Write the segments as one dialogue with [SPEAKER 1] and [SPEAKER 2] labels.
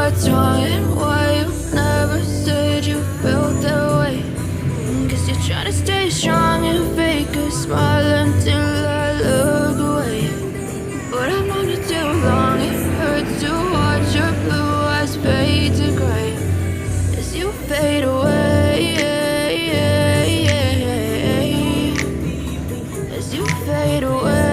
[SPEAKER 1] what's wrong and why you never said you felt that way. Guess you're trying to stay strong and fake a smile until I look away. But I've known you too long, it hurts to watch your blue eyes fade to gray as you fade away, as you fade away.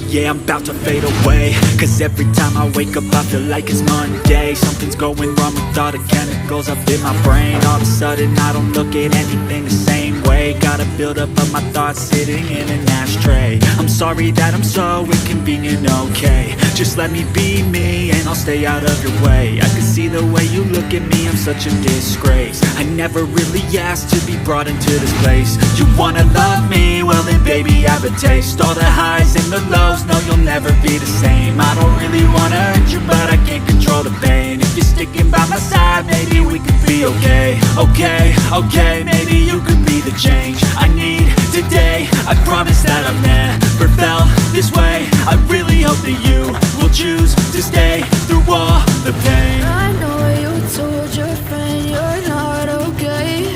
[SPEAKER 2] Yeah, I'm about to fade away, cause every time I wake up I feel like it's Monday. Something's going wrong with all the chemicals up in my brain. All of a sudden I don't look at anything the same way. Gotta build up of my thoughts sitting in an ashtray. I'm sorry that I'm so inconvenient, okay. Just let me be me and I'll stay out of your way. I can see the way you look at me, I'm such a disgrace. I never really asked to be brought into this place. You wanna love me? Well then baby have a taste. All the highs and the lows, no you'll never be the same. I don't really wanna hurt you but I can't control the pain. If you're sticking by my side, maybe we could be okay. Okay, maybe you could be the change I need today. I promise that I've never felt this way. I really hope that you will choose to stay through all the pain.
[SPEAKER 1] I know you told your friend you're not okay,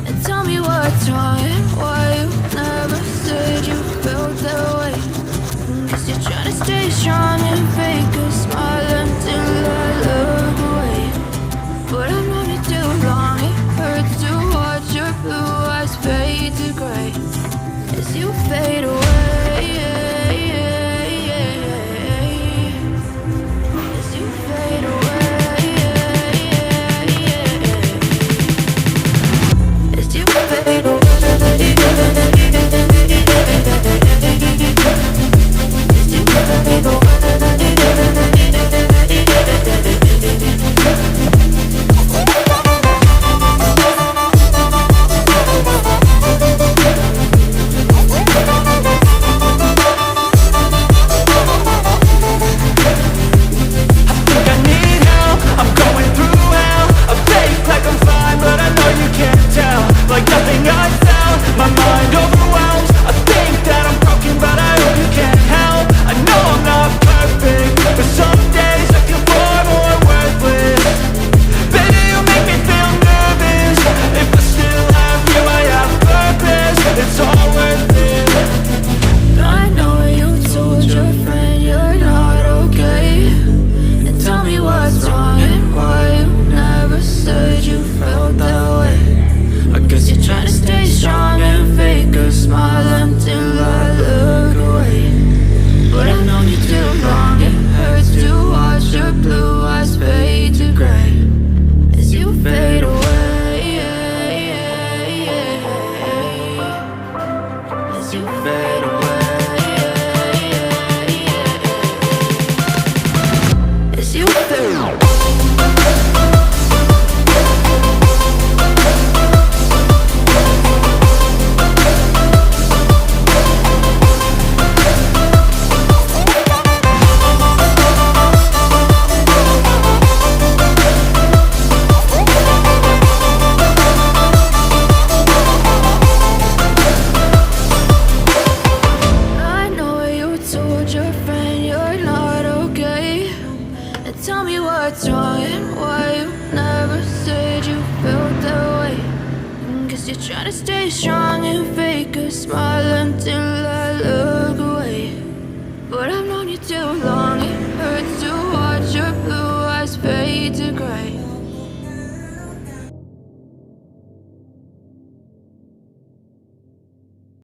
[SPEAKER 1] and tell me what's wrong and why you never said you felt that way. Guess you're trying to stay strong and fake a smile until I look away. But I've known you too long, it hurts to watch your blue eyes fade to gray as you fade away. As you fade away. As you fade away. Tell me what's wrong and why you never said you felt that way. Guess you're trying to stay strong and fake a smile until I look away. But I've known you too long, it hurts to watch your blue eyes fade to gray